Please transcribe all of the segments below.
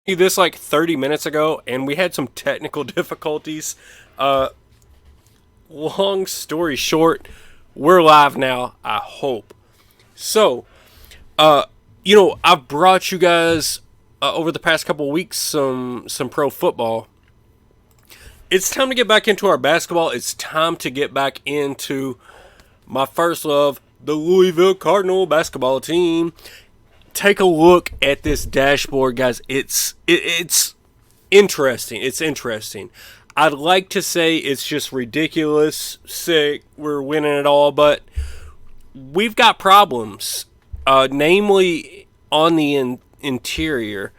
This like 30 minutes ago, and we had some technical difficulties. Uh, Long story short, we're live now. I hope so. Uh, I've brought you guys over the past couple of weeks some pro football. It's time to get back into our basketball. It's time to get back into my first love, the Louisville Cardinal basketball team. Take a look at this dashboard, guys. It's interesting. It's interesting. I'd like to say it's just ridiculous, sick, we're winning it all, but we've got problems, namely on the interior.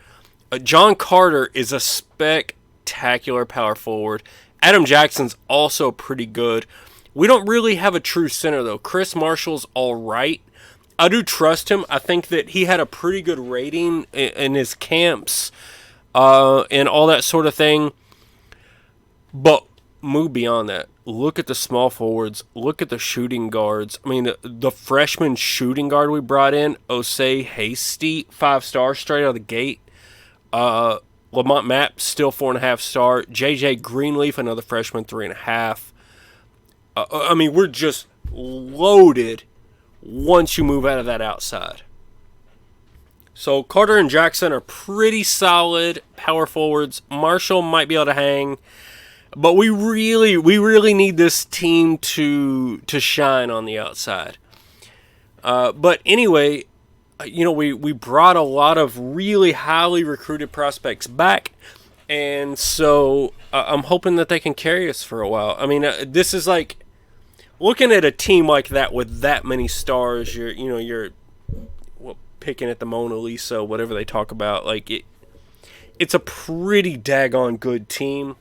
John Carter is a spectacular power forward. Adam Jackson's also pretty good. We don't really have a true center, though. Chris Marshall's all right. I do trust him. I think that he had a pretty good rating in his camps and all that sort of thing. But move beyond that. Look at the small forwards. Look at the shooting guards. I mean, the freshman shooting guard we brought in, Osei Hasty, 5-star straight out of the gate. Lamont Mapp, still 4.5-star. JJ Greenleaf, another freshman, 3.5. I mean, we're just loaded once you move out of that outside. So Carter and Jackson are pretty solid power forwards. Marshall might be able to hang. But we really need this team to shine on the outside. But anyway, we brought a lot of really highly recruited prospects back, and so I'm hoping that they can carry us for a while. I mean, this is like looking at a team like that with that many stars. You're picking at the Mona Lisa, whatever they talk about. Like it's a pretty daggone good team.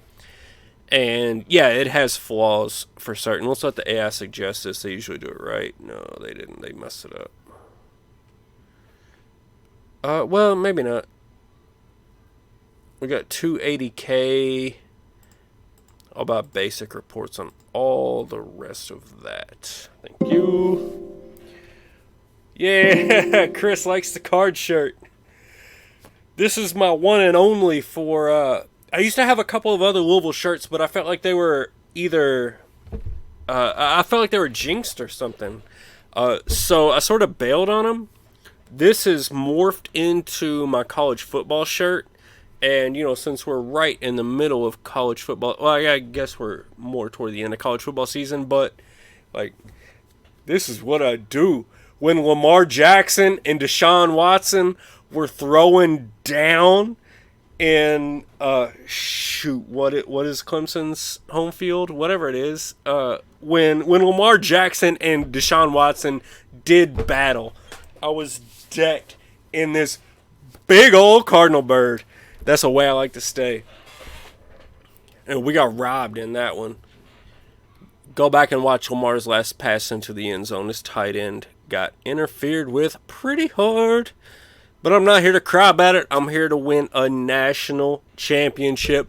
And, yeah, it has flaws for certain. Let's let the AI suggest this. They usually do it right. No, they didn't. They messed it up. Well, maybe not. We got 280K. All about basic reports on all the rest of that. Thank you. Yeah, Chris likes the card shirt. This is my one and only for... I used to have a couple of other Louisville shirts, but I felt like they were either... I felt like they were jinxed or something. So I sort of bailed on them. This has morphed into my college football shirt. And, since we're right in the middle of college football... Well, I guess we're more toward the end of college football season. But, this is what I do. When Lamar Jackson and Deshaun Watson were throwing down... And what is Clemson's home field? Whatever it is. When Lamar Jackson and Deshaun Watson did battle, I was decked in this big old cardinal bird. That's the way I like to stay. And we got robbed in that one. Go back and watch Lamar's last pass into the end zone. His tight end got interfered with pretty hard. But I'm not here to cry about it. I'm here to win a national championship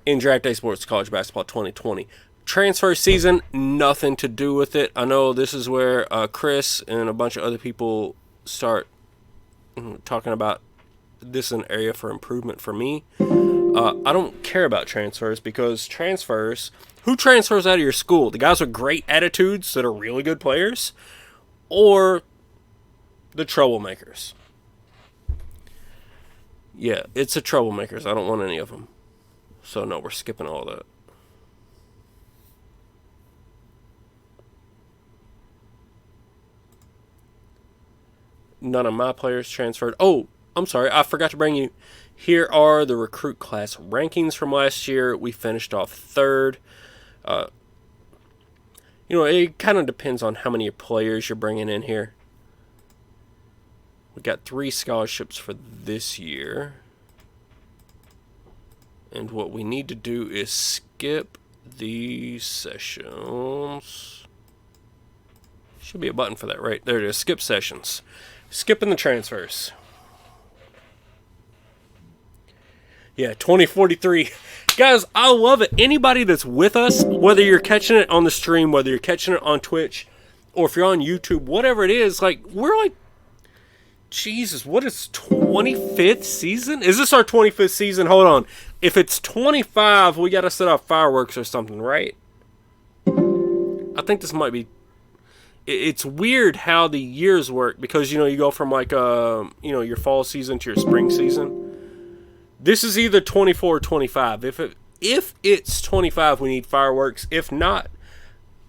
in Draft Day Sports College Basketball 2020. Transfer season, nothing to do with it. I know this is where Chris and a bunch of other people start talking about this is an area for improvement for me. I don't care about transfers because who transfers out of your school? The guys with great attitudes that are really good players? Or the troublemakers? Yeah, it's the troublemakers. I don't want any of them. So no, we're skipping all that. None of my players transferred. Oh, I'm sorry. I forgot to bring you. Here are the recruit class rankings from last year. We finished off third. It kind of depends on how many players you're bringing in here. We got 3 scholarships for this year. And what we need to do is skip these sessions. Should be a button for that, right? There it is. Skip sessions. Skipping the transfers. Yeah, 2043. Guys, I love it. Anybody that's with us, whether you're catching it on the stream, whether you're catching it on Twitch, or if you're on YouTube, whatever it is, we're Jesus, what is 25th season? Is this our 25th season? Hold on. If it's 25, we got to set off fireworks or something, right? I think this might be... It's weird how the years work because, you go from like, your fall season to your spring season. This is either 24 or 25. If it's 25, we need fireworks. If not,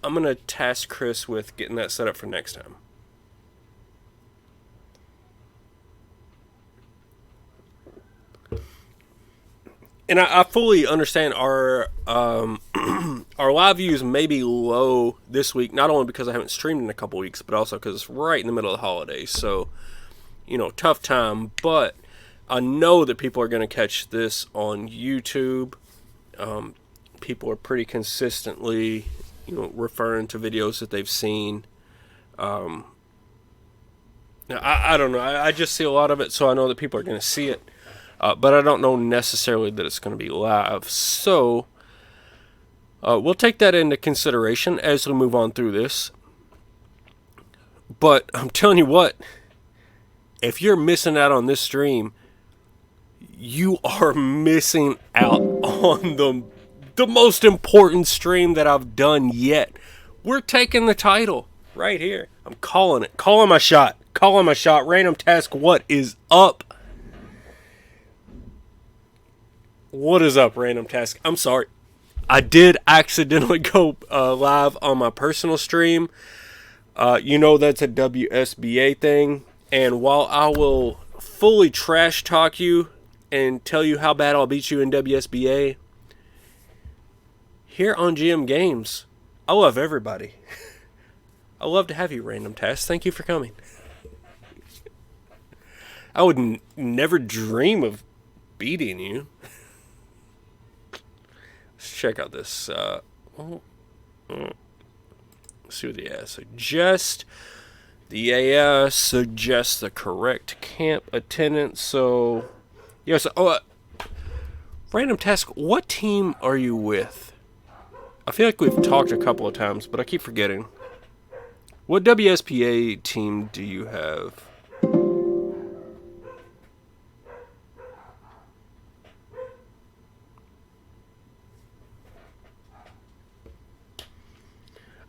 I'm going to task Chris with getting that set up for next time. And I fully understand our our live views may be low this week, not only because I haven't streamed in a couple weeks, but also because it's right in the middle of the holidays. So, tough time. But I know that people are going to catch this on YouTube. People are pretty consistently, referring to videos that they've seen. I don't know. I just see a lot of it, so I know that people are going to see it. But I don't know necessarily that it's going to be live. So, we'll take that into consideration as we move on through this. But I'm telling you what, if you're missing out on this stream, you are missing out on the most important stream that I've done yet. We're taking the title right here. I'm calling it. Calling my shot. Calling my shot. Random task. What is up? What is up, Random Task? I'm sorry. I did accidentally go live on my personal stream. That's a WSBA thing. And while I will fully trash talk you and tell you how bad I'll beat you in WSBA, here on GM Games, I love everybody. I love to have you, Random Task. Thank you for coming. I would never dream of beating you. Let's check out this. Let's see what the AI suggests. The AI suggests the correct camp attendance. So, yes. Random Task, what team are you with? I feel like we've talked a couple of times, but I keep forgetting. What WSPA team do you have?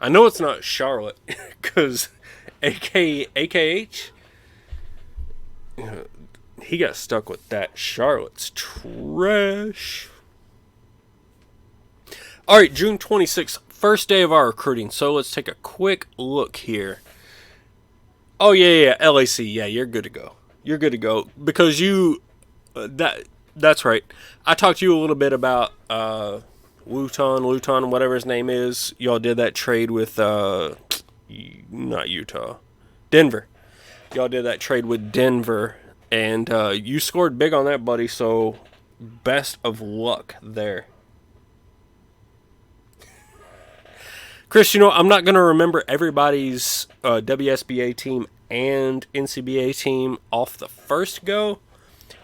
I know it's not Charlotte, because AKH, he got stuck with that. Charlotte's trash. Alright, June 26th, first day of our recruiting, so let's take a quick look here. Oh, yeah, LAC, yeah, you're good to go. You're good to go, because that's right. I talked to you a little bit about, Luton, whatever his name is. Y'all did that trade with, not Utah, Denver. Y'all did that trade with Denver, and you scored big on that, buddy, so best of luck there. Chris, I'm not going to remember everybody's WSBA team and NCBA team off the first go.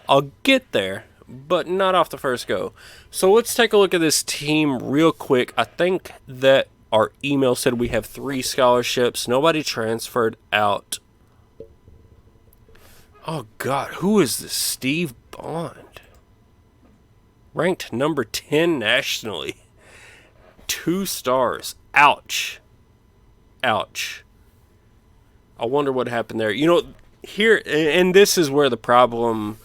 I'll get there, but not off the first go. So let's take a look at this team real quick. I think that our email said we have 3 scholarships. Nobody transferred out. Oh, God. Who is this? Steve Bond. Ranked number 10 nationally. 2 stars. Ouch. Ouch. I wonder what happened there. Here, and this is where the problem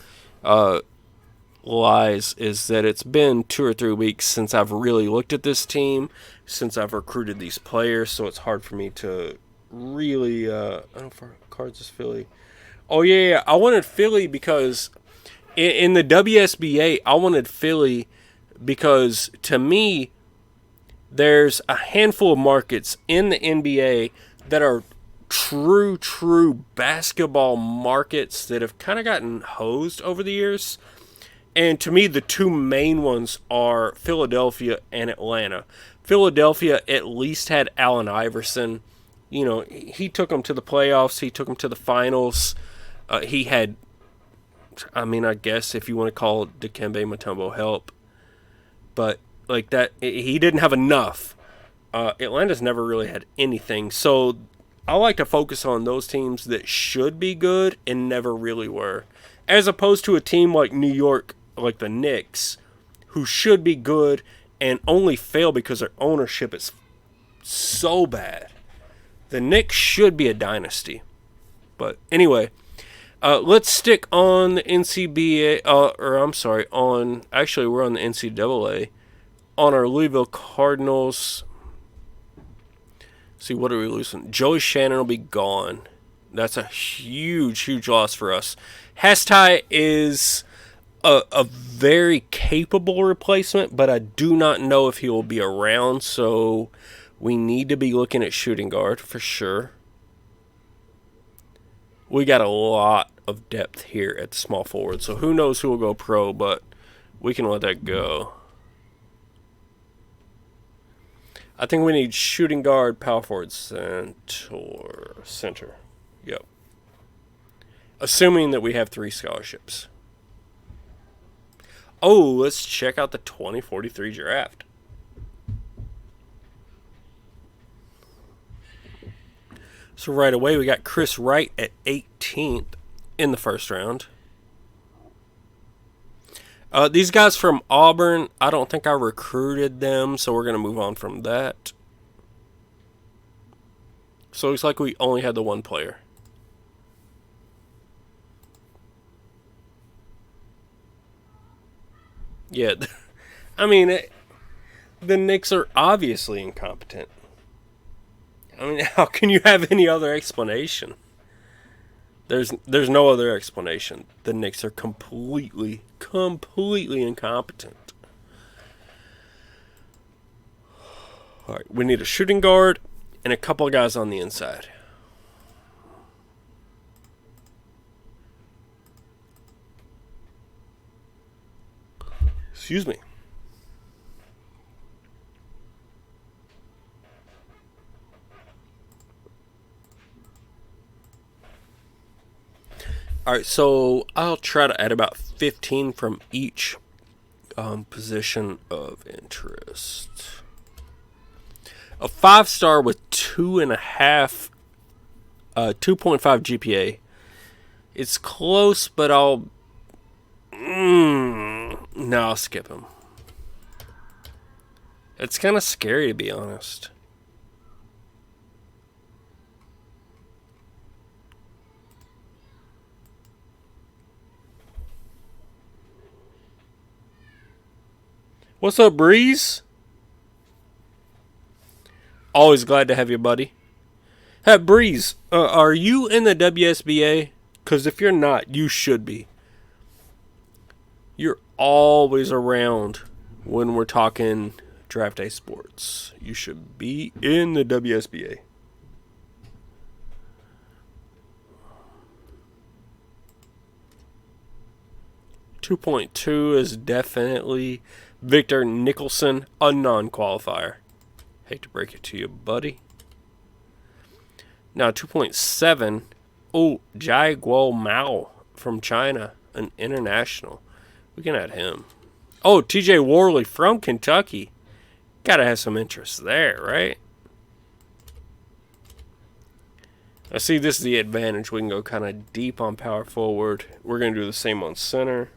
lies, is that it's been 2 or 3 weeks since I've really looked at this team, since I've recruited these players, so it's hard for me to really, I don't know if Cards is Philly. Oh, yeah, I wanted Philly because in the WSBA, I wanted Philly because, to me, there's a handful of markets in the NBA that are true basketball markets that have kind of gotten hosed over the years. And to me, the 2 main ones are Philadelphia and Atlanta. Philadelphia at least had Allen Iverson. He took them to the playoffs. He took them to the finals. He had, I guess if you want to call Dikembe Mutombo help. But like that, he didn't have enough. Atlanta's never really had anything. So I like to focus on those teams that should be good and never really were, as opposed to a team like New York, like the Knicks, who should be good and only fail because their ownership is so bad. The Knicks should be a dynasty. But anyway, let's stick on the NCBA, actually we're on the NCAA, on our Louisville Cardinals. See, what are we losing? Joey Shannon will be gone. That's a huge, huge loss for us. Hastai is a very capable replacement, but I do not know if he will be around, so we need to be looking at shooting guard for sure. We got a lot of depth here at the small forward, so who knows who will go pro, but we can let that go. I think we need shooting guard, power forward, center. Yep. Assuming that we have 3 scholarships. Oh, let's check out the 2043 draft. So right away, we got Chris Wright at 18th in the first round. These guys from Auburn, I don't think I recruited them, so we're going to move on from that. So it looks like we only had the one player. Yeah, I mean, the Knicks are obviously incompetent. I mean, how can you have any other explanation? There's no other explanation. The Knicks are completely incompetent. All right, we need a shooting guard and a couple of guys on the inside. Excuse me. Alright, so I'll try to add about 15 from each position of interest. A 5-star with 2.5 GPA. It's close, but I'll skip him. It's kind of scary, to be honest. What's up, Breeze? Always glad to have you, buddy. Hey, Breeze, are you in the WSBA? Because if you're not, you should be. You're always around when we're talking draft day sports. You should be in the WSBA. .2 is definitely Victor Nicholson, a non-qualifier. Hate to break it to you, buddy. Now 2.7. Oh, Jai Guo Mao from China, an international. We can add him. Oh, TJ Worley from Kentucky. Gotta have some interest there, right? I see this is the advantage. We can go kind of deep on power forward. We're going to do the same on center.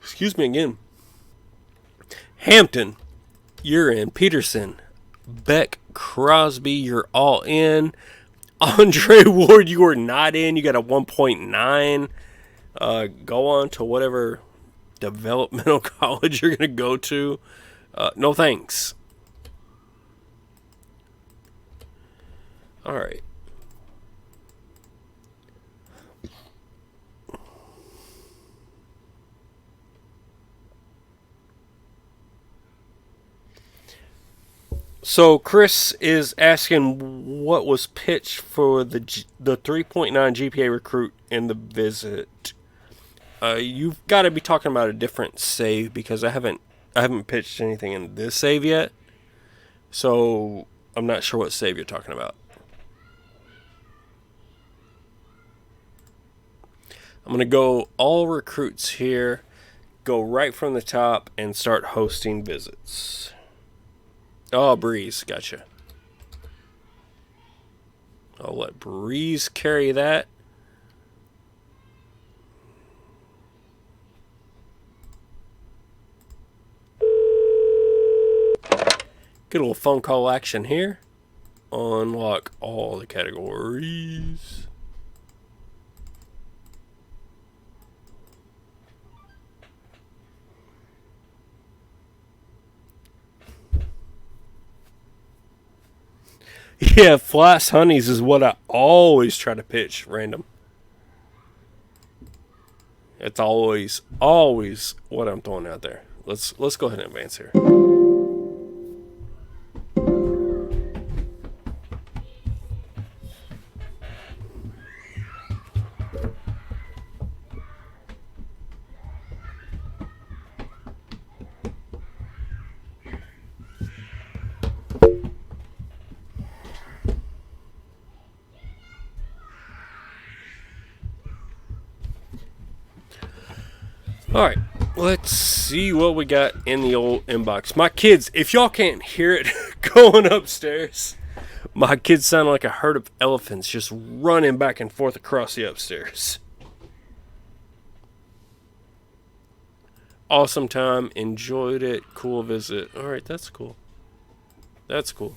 Excuse me again. Hampton, you're in. Peterson, Beck, Crosby, you're all in. Andre Ward, you are not in. You got a 1.9. Go on to whatever developmental college you're going to go to. No thanks. All right. So Chris is asking what was pitched for the 3.9 GPA recruit in the visit. You've got to be talking about a different save because I haven't pitched anything in this save yet. So I'm not sure what save you're talking about. I'm going to go all recruits here, go right from the top, and start hosting visits. Oh, Breeze, gotcha. I'll let Breeze carry that. Good little phone call action here. Unlock all the categories. Yeah, Flash Honeys is what I always try to pitch random. It's always what I'm throwing out there. Let's go ahead and advance here. Alright, let's see what we got in the old inbox. My kids, if y'all can't hear it going upstairs, my kids sound like a herd of elephants just running back and forth across the upstairs. Awesome time, enjoyed it, cool visit. Alright, that's cool. That's cool.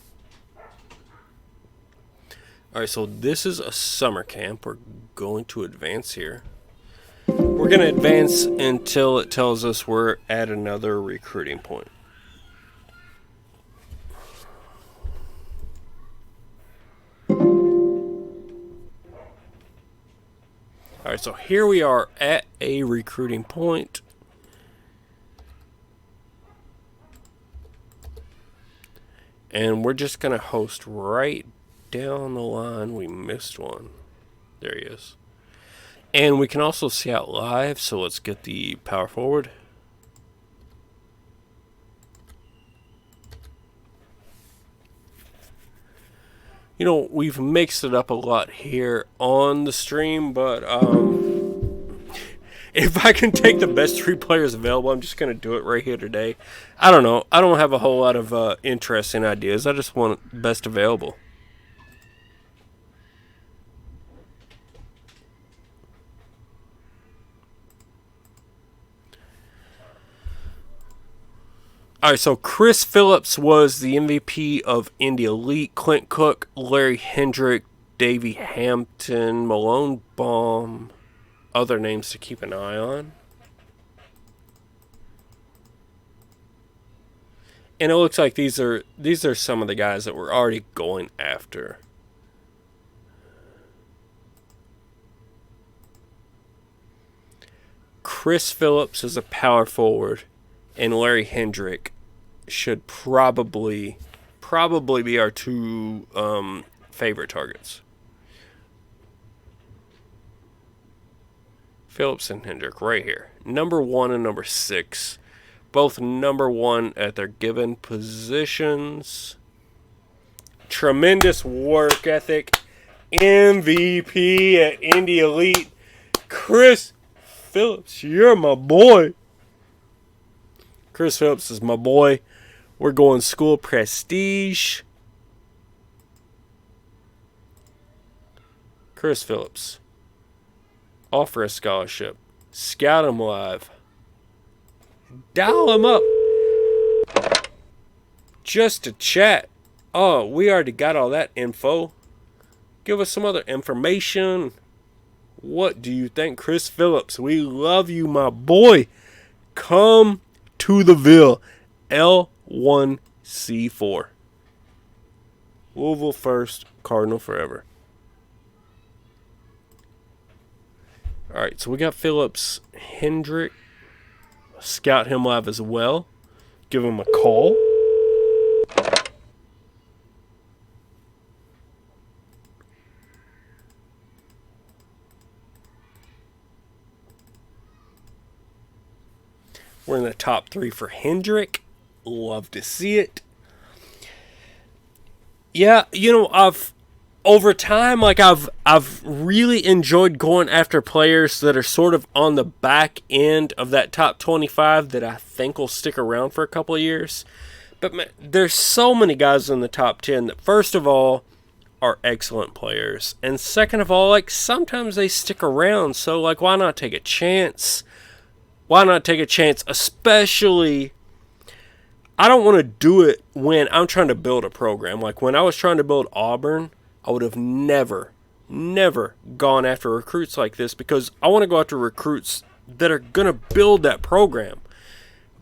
Alright, so this is a summer camp. We're going to advance here. We're going to advance until it tells us we're at another recruiting point. Alright, so here we are at a recruiting point. And we're just going to host right down the line. We missed one. There he is. And we can also see out live, so let's get the power forward. You know, we've mixed it up a lot here on the stream, but if I can take the best 3 players available, I'm just going to do it right here today. I don't know. I don't have a whole lot of interesting ideas. I just want best available. Alright, so Chris Phillips was the MVP of Indy Elite. Clint Cook, Larry Hendrick, Davey Hampton, Malone Baum. Other names to keep an eye on. And it looks like these are some of the guys that we're already going after. Chris Phillips is a power forward. And Larry Hendrick should probably be our 2 favorite targets. Phillips and Hendrick right here. Number 1 and number 6. Both number 1 at their given positions. Tremendous work ethic. MVP at Indy Elite. Chris Phillips, you're my boy. Chris Phillips is my boy. We're going school prestige. Chris Phillips. Offer a scholarship. Scout him live. Dial him up. Just to chat. Oh, we already got all that info. Give us some other information. What do you think, Chris Phillips? We love you, my boy. Come to the Ville. L1C4. Louisville first, Cardinal forever. Alright, so we got Phillips, Hendrick. Scout him live as well. Give him a call. We're in the top 3 for Hendrick. Love to see it. Yeah, you know, over time, like I've really enjoyed going after players that are sort of on the back end of that top 25 that I think will stick around for a couple of years. But man, there's so many guys in the top 10 that, first of all, are excellent players, and second of all, like, sometimes they stick around. So like, why not take a chance? Why not take a chance? Especially, I don't want to do it when I'm trying to build a program. Like when I was trying to build Auburn, I would have never gone after recruits like this, because I want to go after recruits that are going to build that program.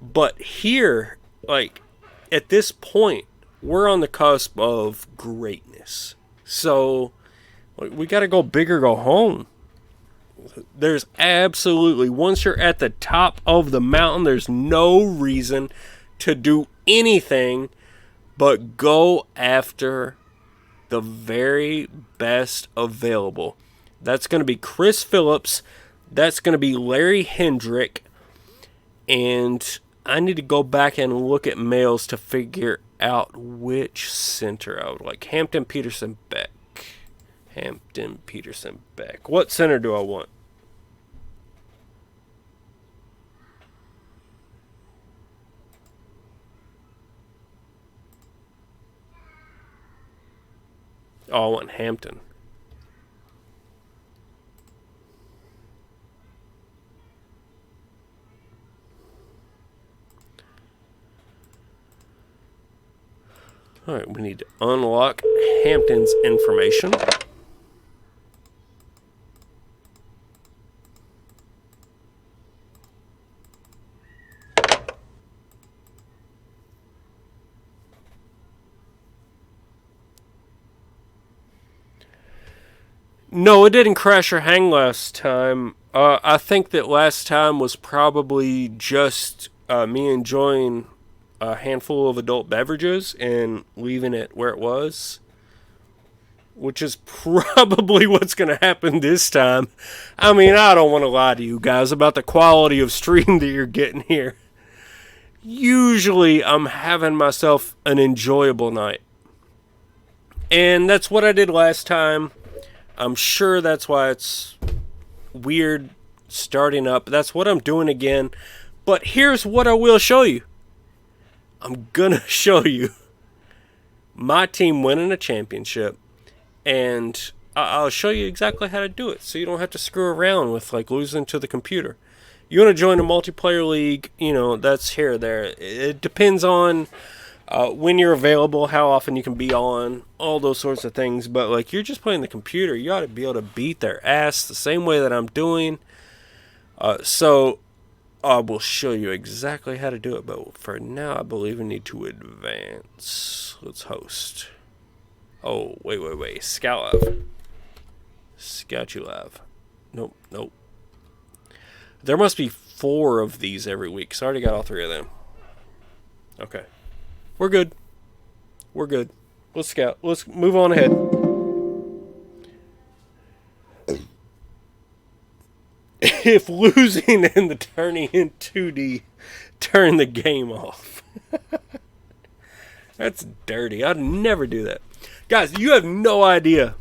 But here, like, at this point, we're on the cusp of greatness. So we got to go big or go home. There's absolutely, once you're at the top of the mountain, there's no reason to do anything but go after the very best available. That's going to be Chris Phillips. That's going to be Larry Hendrick. And I need to go back and look at mails to figure out which center I would like. Hampton, Peterson, Beck. Hampton, Peterson, Beck. What center do I want? Oh, I want Hampton. Alright, we need to unlock Hampton's information. No, it didn't crash or hang last time. I think that last time was probably just me enjoying a handful of adult beverages and leaving it where it was, which is probably what's going to happen this time. I mean, I don't want to lie to you guys about the quality of stream that you're getting here. Usually, I'm having myself an enjoyable night. And that's what I did last time. I'm sure that's why it's weird starting up. That's what I'm doing again. But here's what I will show you. I'm going to show you my team winning a championship. And I'll show you exactly how to do it, so you don't have to screw around with like losing to the computer. You want to join a multiplayer league, you know, that's here or there. It depends on when you're available, how often you can be on, all those sorts of things. But like, you're just playing the computer, you ought to be able to beat their ass the same way that I'm doing. So I will show you exactly how to do it. But for now, I believe we need to advance. Let's host. Oh, wait. Scout Live. Scout you live. Nope. There must be 4 of these every week, so I already got all 3 of them. Okay. We're good. Let's scout. Let's move on ahead. If losing and the turning in 2D turn the game off. That's dirty. I'd never do that. Guys, you have no idea.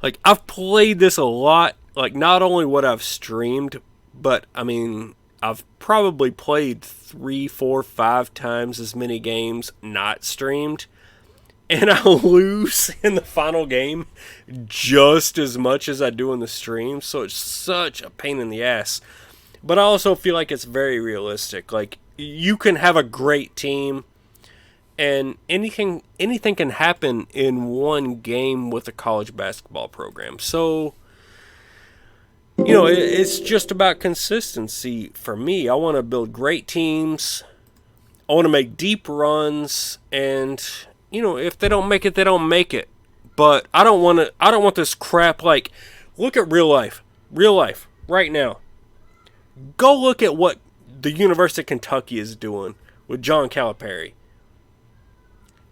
Like, I've played this a lot. Like, not only what I've streamed, but, I mean, I've probably played 3, 4, 5 times as many games not streamed. And I lose in the final game just as much as I do in the stream. So it's such a pain in the ass. But I also feel like it's very realistic. Like, you can have a great team, and anything can happen in one game with a college basketball program. So, you know, it's just about consistency for me. I want to build great teams. I want to make deep runs, and, you know, if they don't make it, they don't make it. But I don't want this crap. Like, look at real life right now. Go look at what the University of Kentucky is doing with John Calipari.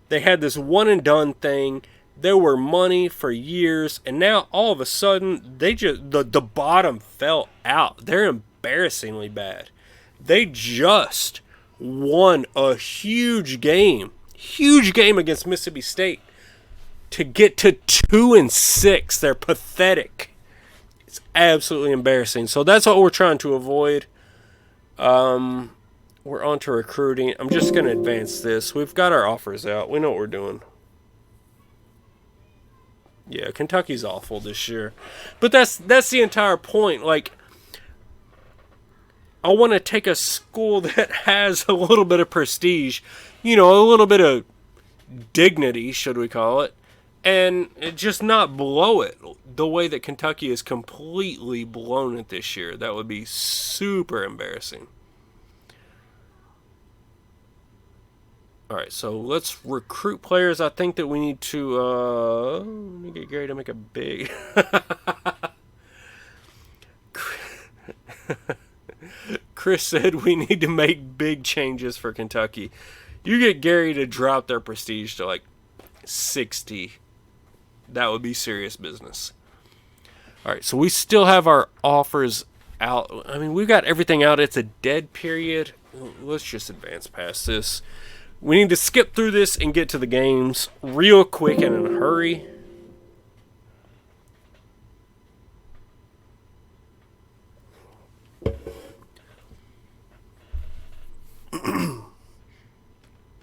They had this one and done thing. There were money for years, and now all of a sudden they just the bottom fell out. They're embarrassingly bad. They just won a huge game against Mississippi State. to get to 2-6. They're pathetic. It's absolutely embarrassing. So that's what we're trying to avoid. We're on to recruiting. I'm just going to advance this. We've got our offers out. We know what we're doing. Yeah, Kentucky's awful this year. But that's the entire point. Like, I want to take a school that has a little bit of prestige, a little bit of dignity, should we call it, and just not blow it the way that Kentucky has completely blown it this year. That would be super embarrassing. All right, so let's recruit players. I think that we need to let me get Gary to make a big Chris said we need to make big changes for Kentucky. You get Gary to drop their prestige to like 60. That would be serious business. All right, so we still have our offers out. I mean, we've got everything out. It's a dead period. Let's just advance past this. We need to skip through this and get to the games real quick and in a hurry.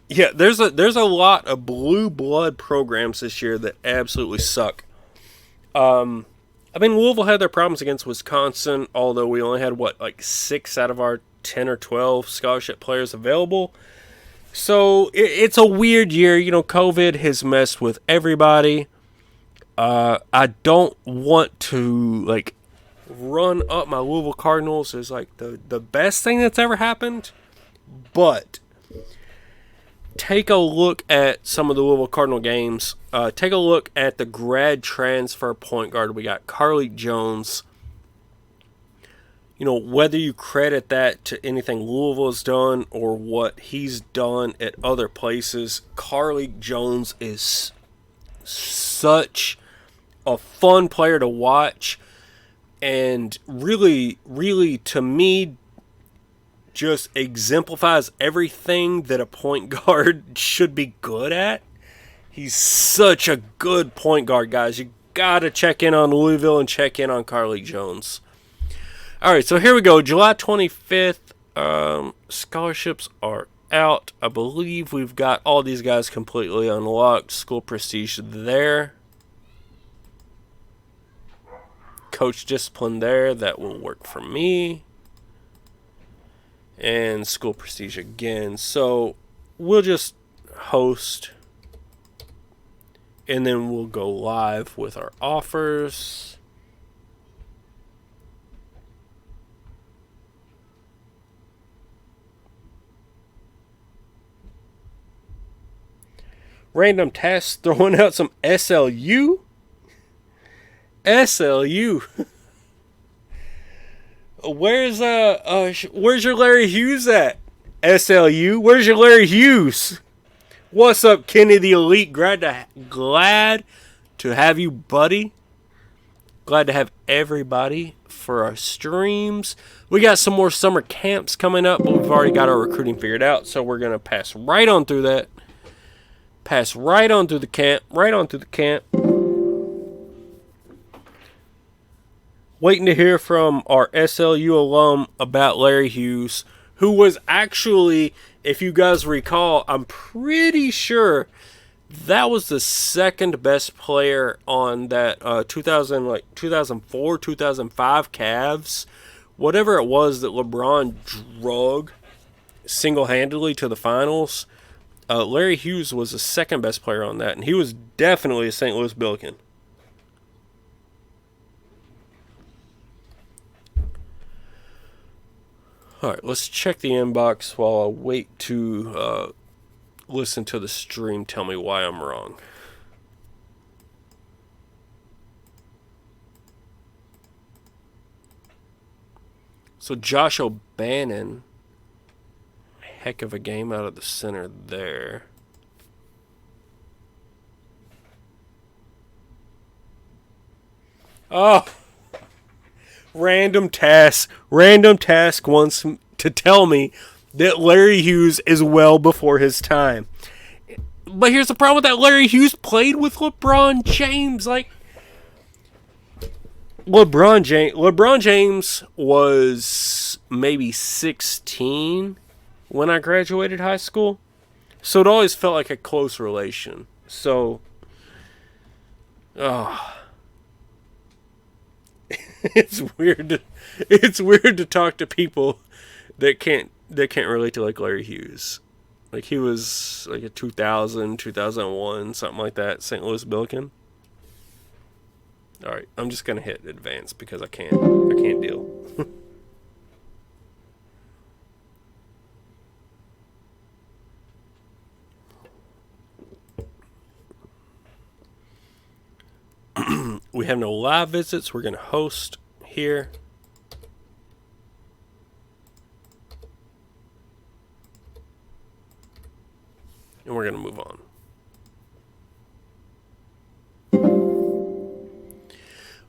Yeah, there's a lot of blue blood programs this year that absolutely suck. Louisville had their problems against Wisconsin, although we only had 6 out of our 10 or 12 scholarship players available. So it's a weird year. COVID has messed with everybody. I don't want to run up my Louisville Cardinals as the best thing that's ever happened, but take a look at some of the Louisville Cardinal games. Take a look at the grad transfer point guard. We got Carly Jones. Whether you credit that to anything Louisville has done or what he's done at other places, Carly Jones is such a fun player to watch, and really, really, to me, just exemplifies everything that a point guard should be good at. He's such a good point guard, guys. You got to check in on Louisville and check in on Carly Jones. All right, so here we go. July 25th, scholarships are out. I believe we've got all these guys completely unlocked. School prestige there. Coach discipline there. That will work for me. And school prestige again. So we'll just host. And then we'll go live with our offers. Random tasks, throwing out some SLU. SLU. Where's your Larry Hughes at? SLU. Where's your Larry Hughes? What's up, Kenny the Elite? Glad to have you, buddy. Glad to have everybody for our streams. We got some more summer camps coming up, but we've already got our recruiting figured out, so we're gonna pass right on through that. Pass right on through the camp. Right on through the camp. Waiting to hear from our SLU alum about Larry Hughes, who was actually, if you guys recall, I'm pretty sure that was the second best player on that 2004, 2005 Cavs. Whatever it was that LeBron drug single-handedly to the finals. Larry Hughes was the second best player on that, and he was definitely a St. Louis Billiken. All right, let's check the inbox while I wait to listen to the stream tell me why I'm wrong. So Josh O'Bannon, heck of a game out of the center there. Oh, random task wants to tell me that Larry Hughes is well before his time. But here's the problem with that. Larry Hughes played with LeBron James. Like, LeBron James was maybe 16 when I graduated high school. So it always felt like a close relation. So, it's weird. It's weird to talk to people that can't relate to like Larry Hughes. Like he was like a 2000, 2001, something like that, St. Louis Billiken. All right, I'm just gonna hit advance because I can't deal. We have no live visits. We're gonna host here. And we're gonna move on.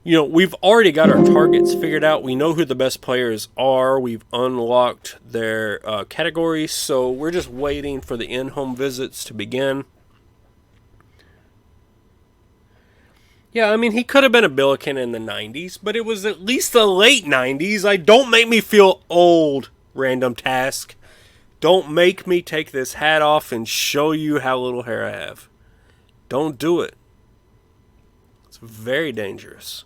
You know, we've already got our targets figured out. We know who the best players are. We've unlocked their categories. So we're just waiting for the in-home visits to begin. Yeah, I mean, he could have been a Billiken in the 90s, but it was at least the late 90s. Like, don't make me feel old, random task. Don't make me take this hat off and show you how little hair I have. Don't do it. It's very dangerous.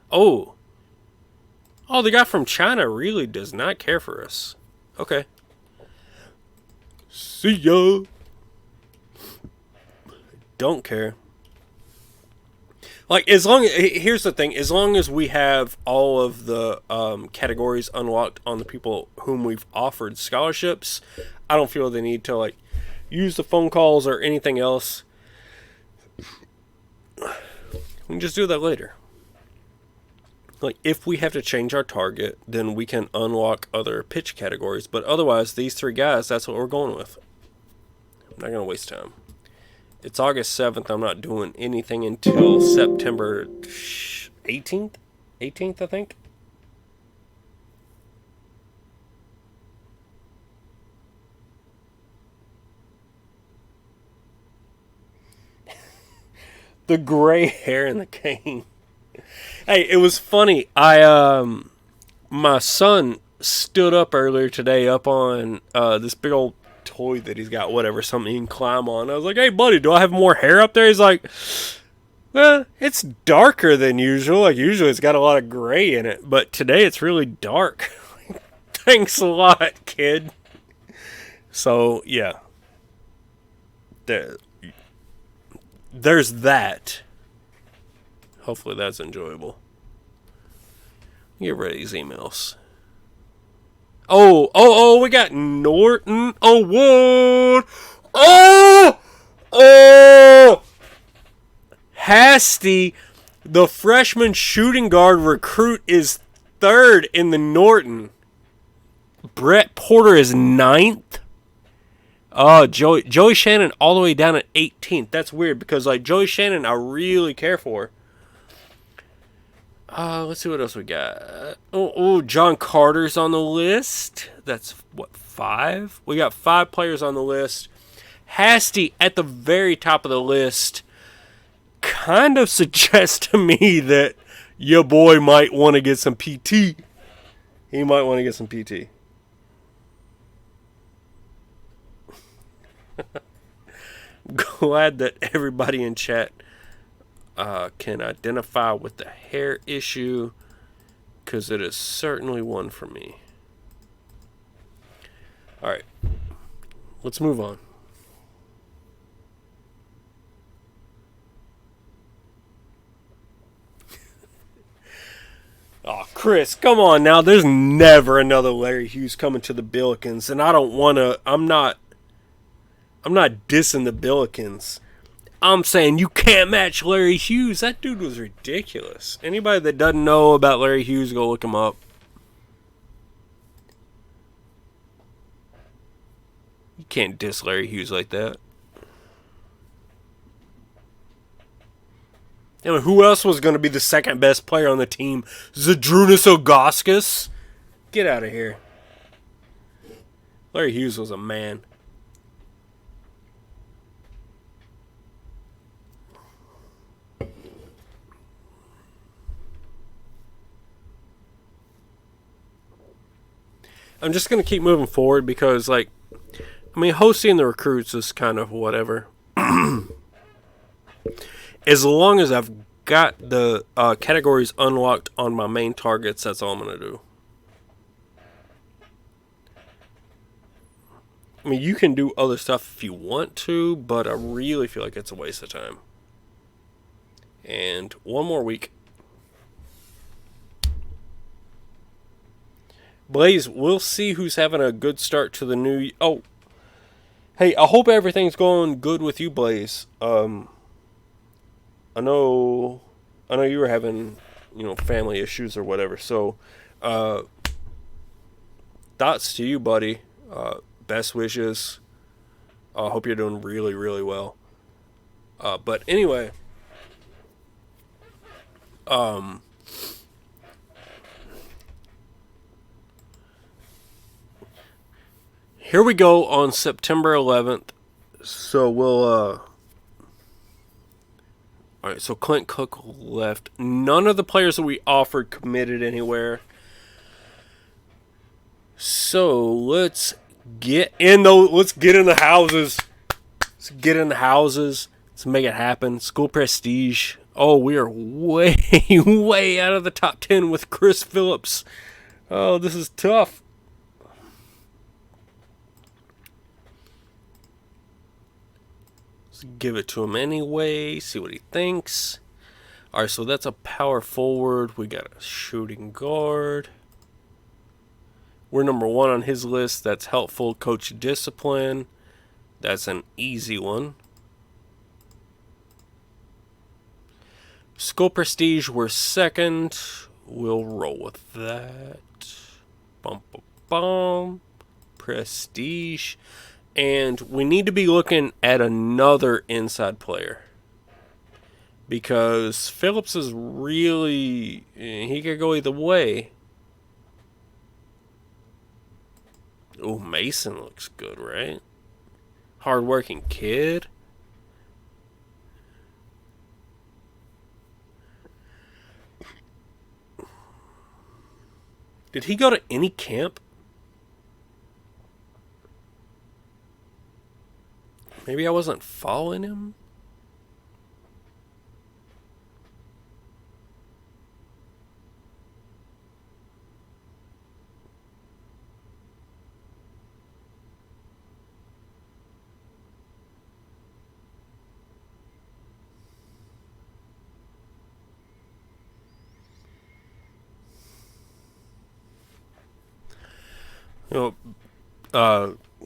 Oh, the guy from China really does not care for us. Okay. See ya. Don't care. Like, here's the thing, as long as we have all of the categories unlocked on the people whom we've offered scholarships, I don't feel the need to, like, use the phone calls or anything else. We can just do that later. Like, if we have to change our target, then we can unlock other pitch categories. But otherwise, these three guys, that's what we're going with. I'm not going to waste time. It's August 7th. I'm not doing anything until September 18th? 18th, I think. The gray hair in the cane. Hey, it was funny. My son stood up earlier today up on this big old toy that he's got, whatever, something he can climb on. I was like, hey, buddy, do I have more hair up there? He's like, well, it's darker than usual. Like, usually it's got a lot of gray in it, but today it's really dark. Thanks a lot, kid. So, yeah. There's that. Hopefully that's enjoyable. Get rid of these emails. Oh, we got Norton Award. Hasty, the freshman shooting guard recruit, is third in the Norton. Brett Porter is 9th. Oh, Joey Shannon all the way down at 18th. That's weird because, like, Joey Shannon I really care for. Let's see what else we got. John Carter's on the list. That's, what, 5? We got 5 players on the list. Hasty at the very top of the list kind of suggests to me that your boy might want to get some PT. He might want to get some PT. Glad that everybody in chat can identify with the hair issue, because it is certainly one for me. Alright, let's move on. Oh, Chris, come on now. There's never another Larry Hughes coming to the Billikens, and I don't want to. I'm not dissing the Billikens. I'm saying you can't match Larry Hughes. That dude was ridiculous. Anybody that doesn't know about Larry Hughes, go look him up. You can't diss Larry Hughes like that. And who else was going to be the second best player on the team? Zydrunas Ilgauskas? Get out of here. Larry Hughes was a man. I'm just going to keep moving forward because, like, I mean, hosting the recruits is kind of whatever. As long as I've got the categories unlocked on my main targets, that's all I'm going to do. I mean, you can do other stuff if you want to, but I really feel like it's a waste of time. And one more week. Blaze, we'll see who's having a good start to the new... Oh, hey, I hope everything's going good with you, Blaze. I know you were having, family issues or whatever. So, thoughts to you, buddy. Best wishes. I hope you're doing really, really well. But anyway, here we go on September 11th. So we'll, alright, so Clint Cook left. None of the players that we offered committed anywhere. So let's get in the houses. Let's get in the houses. Let's make it happen. School prestige. Oh, we are way, way out of the top 10 with Chris Phillips. Oh, this is tough. Let's give it to him anyway. See what he thinks. Alright, so that's a power forward. We got a shooting guard. We're number 1 on his list. That's helpful. Coach discipline. That's an easy one. School prestige, we're second. We'll roll with that. Bum, bum, bum. Prestige. And we need to be looking at another inside player. Because Phillips is really... he could go either way. Oh, Mason looks good, right? Hardworking kid. Did he go to any camp? Maybe I wasn't following him?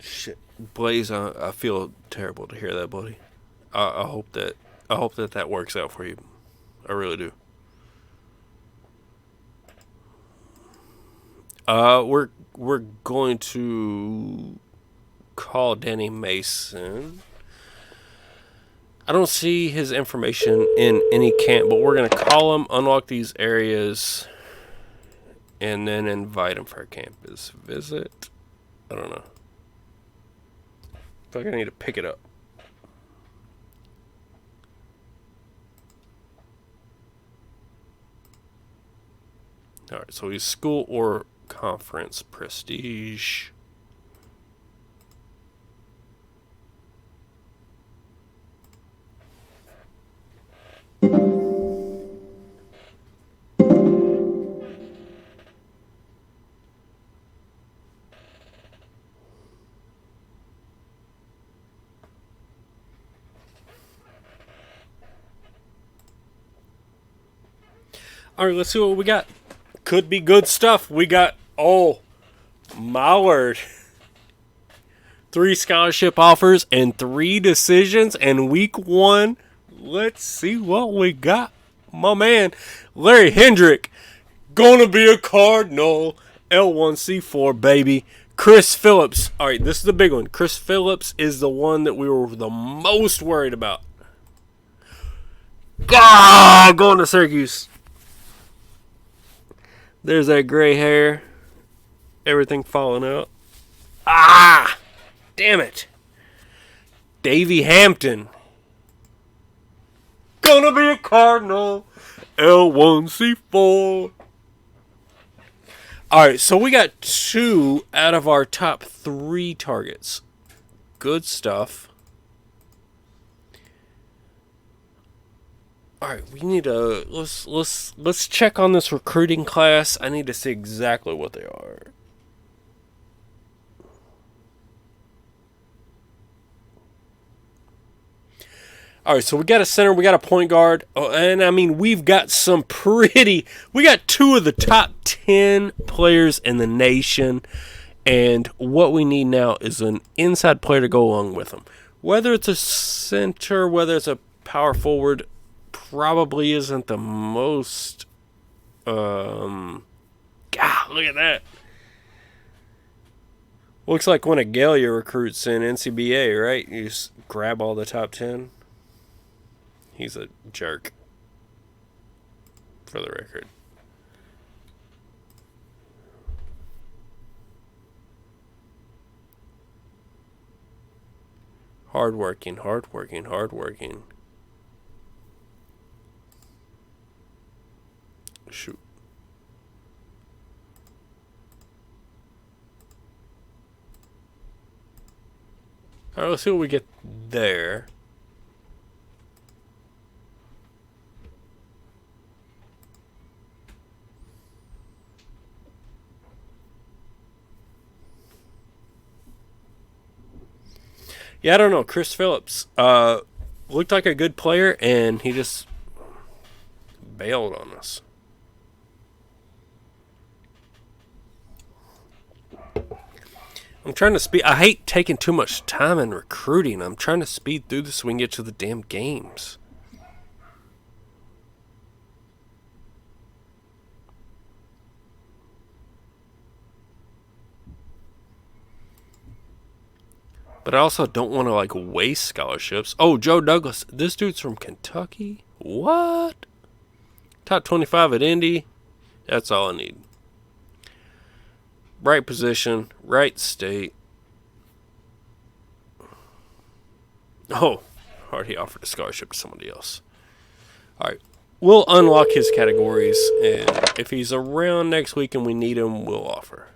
Shit, Blaze, I feel terrible to hear that, buddy. I hope that works out for you. I really do. We're going to call Danny Mason. I don't see his information in any camp, but we're gonna call him, unlock these areas, and then invite him for a campus visit. I don't know. I feel like I need to pick it up. Alright, so he's school or conference prestige. Alright, let's see what we got. Could be good stuff. We got, oh, my word. 3 scholarship offers and 3 decisions in week 1. Let's see what we got. My man, Larry Hendrick, gonna be a Cardinal. L1C4, baby. Chris Phillips. Alright, this is the big one. Chris Phillips is the one that we were the most worried about. Going to Syracuse. There's that gray hair. Everything falling out. Damn it. Davey Hampton. Gonna be a Cardinal. L1C4. All right, so we got 2 out of our top 3 targets. Good stuff. All right, we need to let's check on this recruiting class. I need to see exactly what they are. All right, so we got a center, we got a point guard, and I mean we got 2 of the top 10 players in the nation, and what we need now is an inside player to go along with them. Whether it's a center, whether it's a power forward, probably isn't the most. God, look at that. Looks like when a Galia recruits in NCBA, right? You just grab all the top 10. He's a jerk, for the record. Hardworking. Shoot. All right, let's see what we get there. Yeah, I don't know. Chris Phillips looked like a good player, and he just bailed on us. I'm trying to speed. I hate taking too much time in recruiting. I'm trying to speed through this so we can get to the damn games. But I also don't want to waste scholarships. Oh, Joe Douglas. This dude's from Kentucky? What? Top 25 at Indy? That's all I need. Right position, right state. Oh, already offered a scholarship to somebody else. All right. We'll unlock his categories, and if he's around next week and we need him, we'll offer.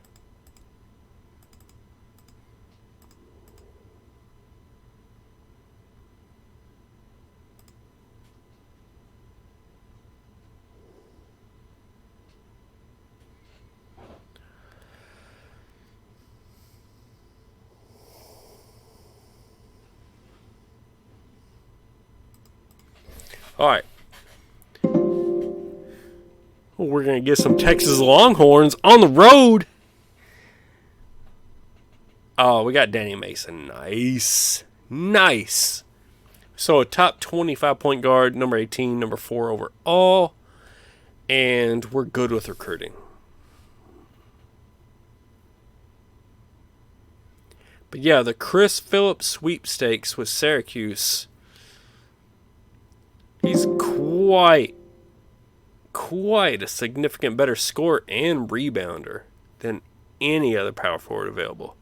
All right. We're going to get some Texas Longhorns on the road. Oh, we got Danny Mason. Nice. So a top 25 point guard, number 18, number 4 overall. And we're good with recruiting. But yeah, the Chris Phillips sweepstakes with Syracuse. He's quite a significant better scorer and rebounder than any other power forward available.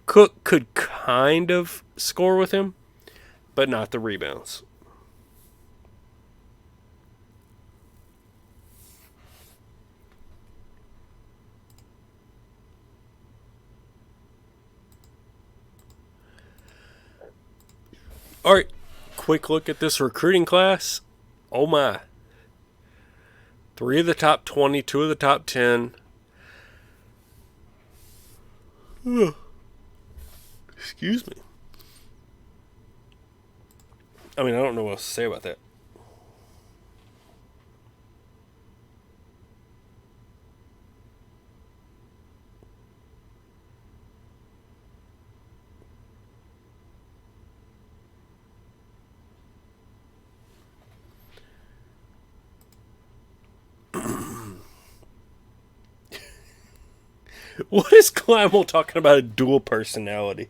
Cook could kind of score with him, but not the rebounds. All right, quick look at this recruiting class. Oh my. 3 of the top 20, 2 of the top 10. Excuse me. I mean, I don't know what else to say about that. What is Climel talking about a dual personality?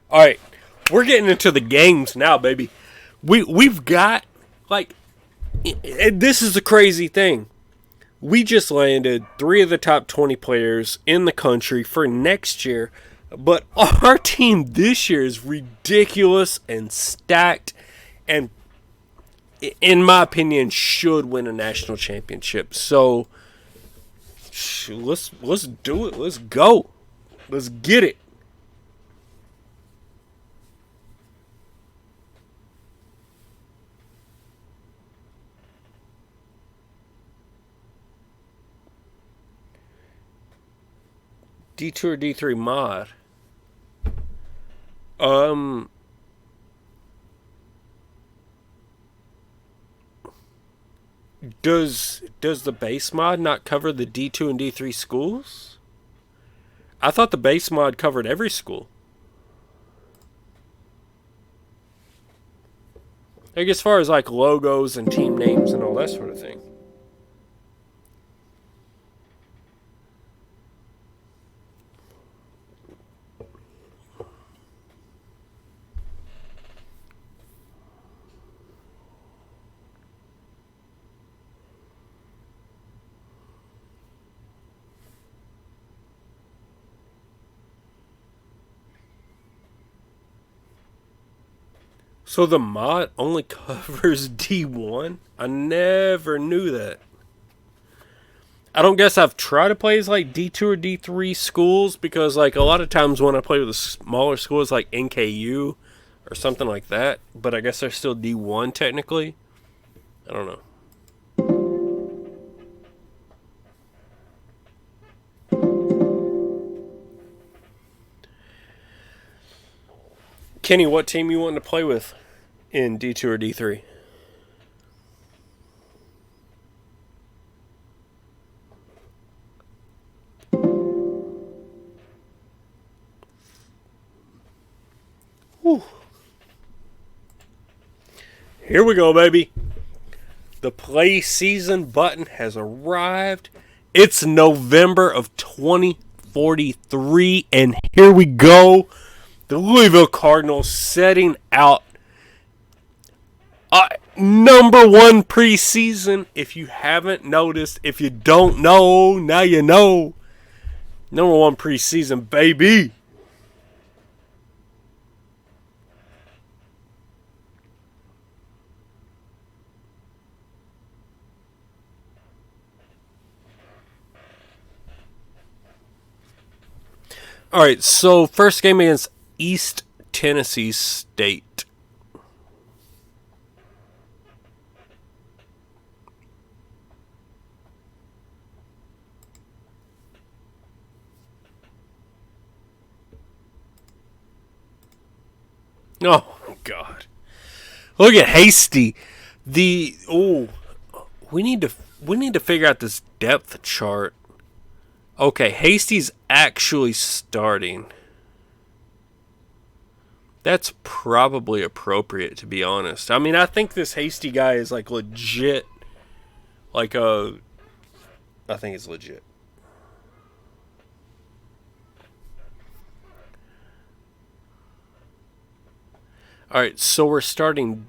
All right, we're getting into the games now, baby. We've got this is the crazy thing. We just landed 3 of the top 20 players in the country for next year. But our team this year is ridiculous and stacked, and in my opinion, should win a national championship. So let's do it. Let's go. Let's get it. D2 or D3 mod. Does the base mod not cover the D2 and D3 schools? I thought the base mod covered every school. Like as far as like logos and team names and all that sort of thing. So the mod only covers D1? I never knew that. I don't guess I've tried to play as like D2 or D3 schools because like a lot of times when I play with the smaller schools like NKU or something like that, but I guess they're still D1 technically. I don't know. Kenny, what team you want to play with in D2 or D3? Whew. Here we go, baby. The play season button has arrived. It's November of 2043, and here we go. The Louisville Cardinals setting out number one preseason. If you haven't noticed, if you don't know, now you know. Number one preseason, baby. All right, so first game against East Tennessee State. Oh God! Look at Hasty. We need to figure out this depth chart. Okay, Hasty's actually starting. That's probably appropriate, to be honest. I mean, I think this Hasty guy is like legit. I think it's legit. Alright, so we're starting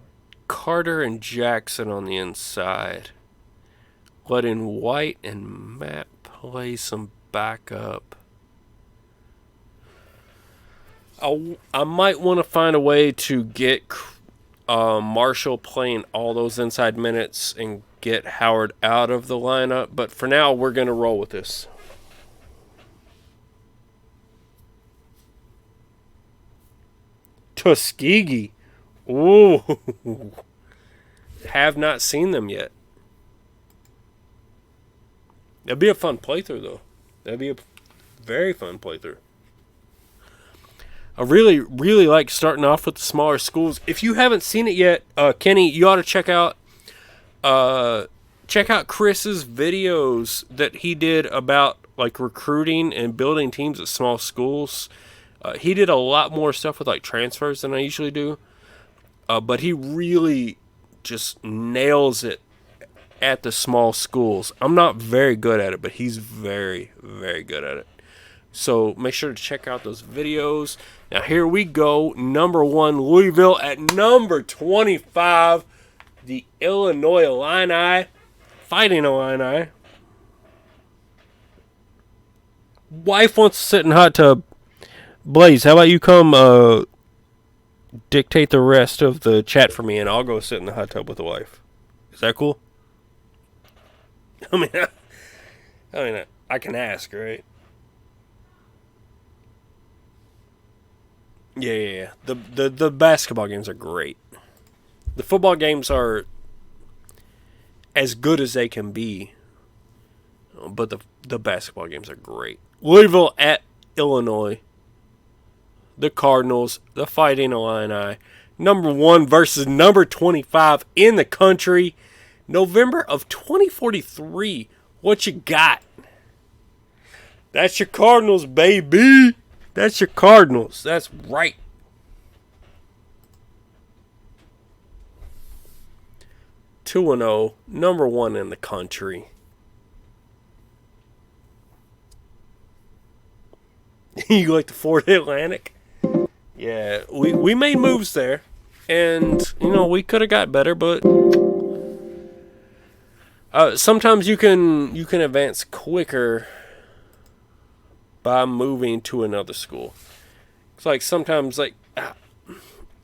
Carter and Jackson on the inside. Letting White and Matt play some backup. I might want to find a way to get Marshall playing all those inside minutes and get Howard out of the lineup. But for now, we're going to roll with this. Tuskegee. Ooh. Have not seen them yet. That'd be a fun playthrough, though. That'd be a very fun playthrough. I really, really like starting off with the smaller schools. If you haven't seen it yet, Kenny, you ought to check out Chris's videos that he did about like recruiting and building teams at small schools. He did a lot more stuff with like transfers than I usually do, but he really just nails it at the small schools. I'm not very good at it, but he's very, very good at it. So make sure to check out those videos. Now here we go. Number 1, Louisville at number 25. The Illinois Illini. Fighting Illini. Wife wants to sit in hot tub. Blaze, how about you come dictate the rest of the chat for me, and I'll go sit in the hot tub with the wife. Is that cool? I mean, I can ask, right? Yeah. The basketball games are great. The football games are as good as they can be, but the basketball games are great. Louisville at Illinois. The Cardinals, the Fighting Illini, number 1 versus number 25 in the country. November of 2043. What you got? That's your Cardinals, baby. That's your Cardinals. That's right. 2-0, number 1 in the country. You like the Florida Atlantic? Yeah, we made moves there, and we could have got better, but sometimes you can advance quicker by moving to another school. It's like sometimes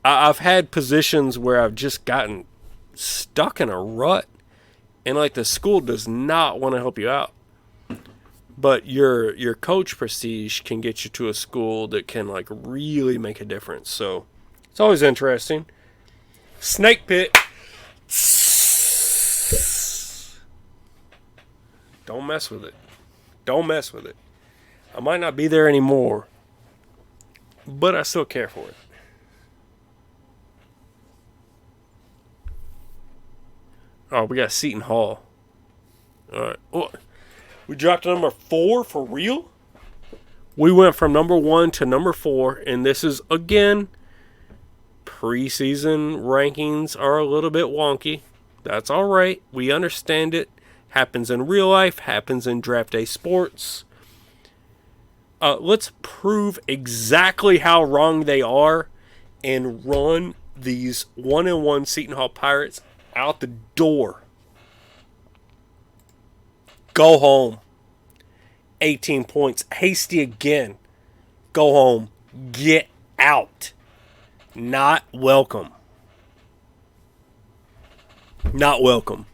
I've had positions where I've just gotten stuck in a rut, and the school does not want to help you out. But your coach prestige can get you to a school that can really make a difference. So it's always interesting. Snake pit. Don't mess with it. Don't mess with it. I might not be there anymore, but I still care for it. Oh, we got Seton Hall. All right. Oh. We dropped to number 4 for real? We went from number 1 to number 4, and this is, again, preseason rankings are a little bit wonky. That's all right. We understand it. Happens in real life, happens in draft day sports. Let's prove exactly how wrong they are and run these 1-1 Seton Hall Pirates out the door. Go home. 18 points. Hasty again. Go home. Get out. Not welcome. Not welcome.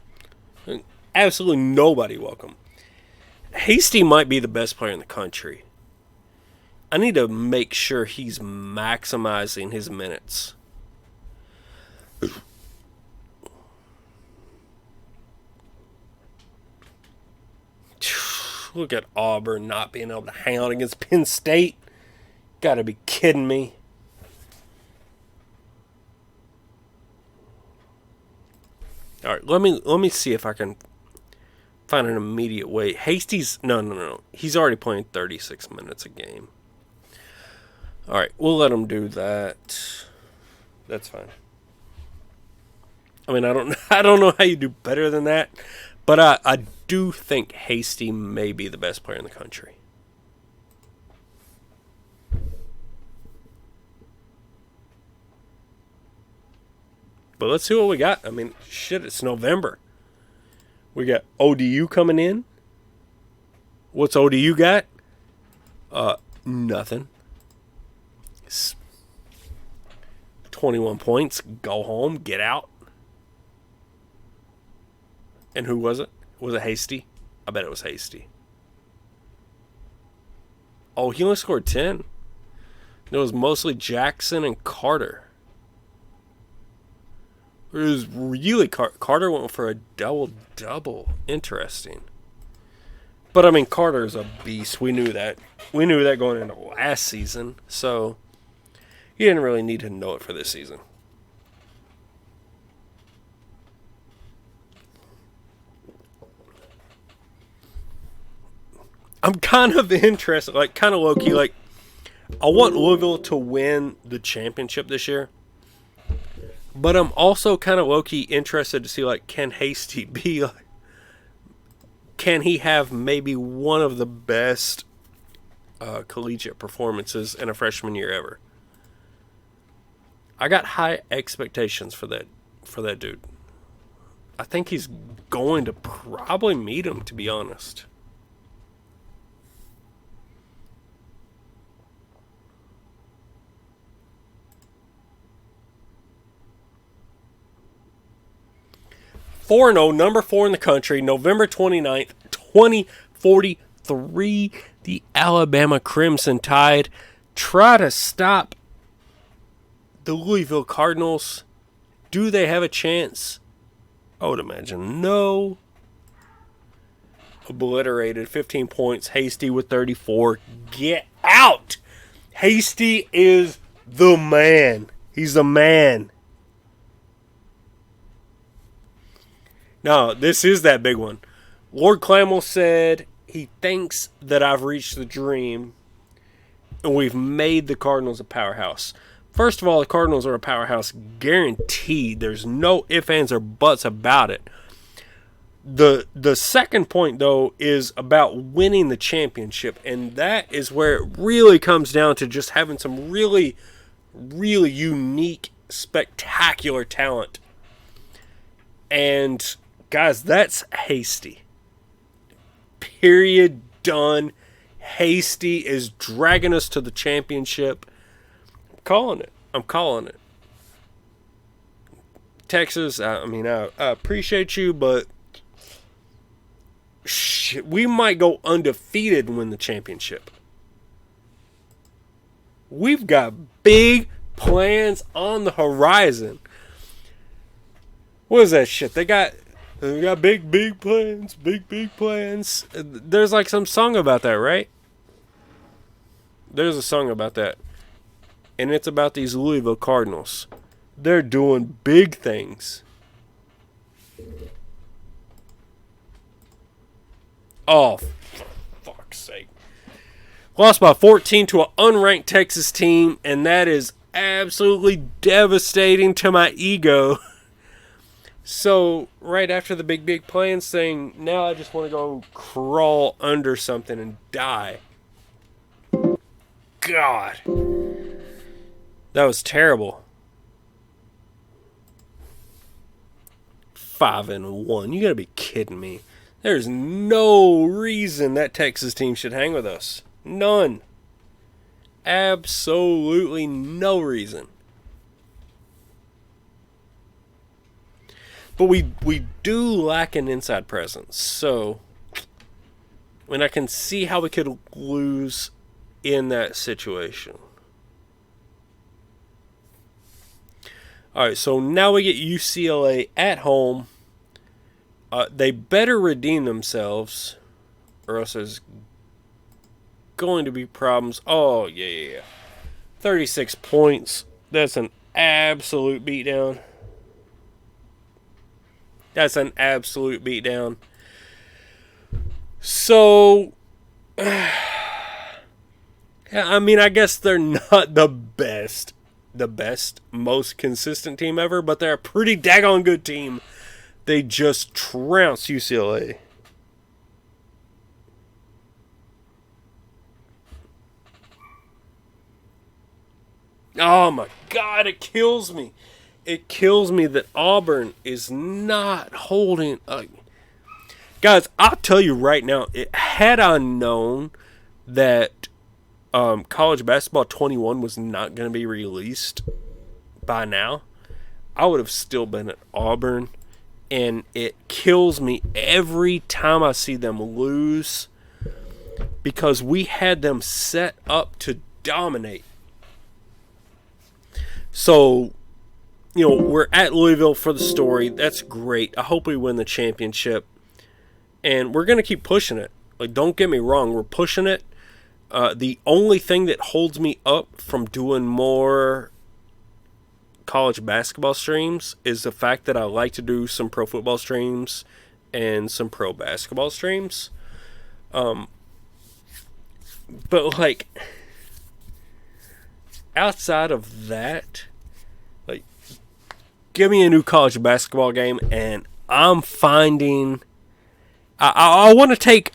Absolutely nobody welcome. Hasty might be the best player in the country. I need to make sure he's maximizing his minutes. Look at Auburn not being able to hang on against Penn State. Gotta be kidding me. Alright, let me see if I can find an immediate way. Hasty's no. He's already playing 36 minutes a game. Alright, we'll let him do that. That's fine. I mean, I don't know how you do better than that, but I do think Hasty may be the best player in the country. But let's see what we got. I mean, shit, it's November. We got ODU coming in. What's ODU got? Nothing. 21 points. Go home. Get out. And who was it? Was it Hasty? I bet it was Hasty. Oh, he only scored 10. It was mostly Jackson and Carter. It was really Carter went for a double-double. Interesting. But, I mean, Carter's a beast. We knew that. We knew that going into last season. So, you didn't really need to know it for this season. I'm kind of interested, kind of low-key, I want Louisville to win the championship this year. But I'm also kind of low-key interested to see, can Hasty be, can he have maybe one of the best collegiate performances in a freshman year ever? I got high expectations for that dude. I think he's going to probably meet him, to be honest. 4-0, number 4 in the country, November 29th, 2043. The Alabama Crimson Tide try to stop the Louisville Cardinals. Do they have a chance? I would imagine no. Obliterated, 15 points. Hasty with 34. Get out! Hasty is the man. He's the man. No, this is that big one. Lord Clamwell said he thinks that I've reached the dream and we've made the Cardinals a powerhouse. First of all, the Cardinals are a powerhouse guaranteed. There's no ifs, ands, or buts about it. The second point, though, is about winning the championship, and that is where it really comes down to just having some really, really unique, spectacular talent. And, guys, that's Hasty. Period. Done. Hasty is dragging us to the championship. I'm calling it. Texas, I appreciate you, but we might go undefeated and win the championship. We've got big plans on the horizon. What is that shit? They got big plans, big plans. There's like some song about that, right? There's a song about that. And it's about these Louisville Cardinals. They're doing big things. Oh, for fuck's sake. Lost by 14 to an unranked Texas team, and that is absolutely devastating to my ego. So, right after the big plan, saying, now I just want to go crawl under something and die. God. That was terrible. 5-1. You gotta be kidding me. There's no reason that Texas team should hang with us. None. Absolutely no reason. But we do lack an inside presence. So, when I can see how we could lose in that situation. Alright, so now we get UCLA at home. They better redeem themselves, or else there's going to be problems. Oh, yeah. 36 points. That's an absolute beatdown. So, I guess they're not the best, most consistent team ever, but they're a pretty daggone good team. They just trounced UCLA. Oh my God, it kills me. It kills me that Auburn is not holding. Guys, I'll tell you right now, had I known that College Basketball 21 was not going to be released by now, I would have still been at Auburn. And it kills me every time I see them lose, because we had them set up to dominate. So, we're at Louisville for the story. That's great. I hope we win the championship. And we're going to keep pushing it. Like, don't get me wrong. We're pushing it. The only thing that holds me up from doing more college basketball streams is the fact that I like to do some pro football streams and some pro basketball streams. But like, outside of that, like, give me a new college basketball game and I'm finding I want to take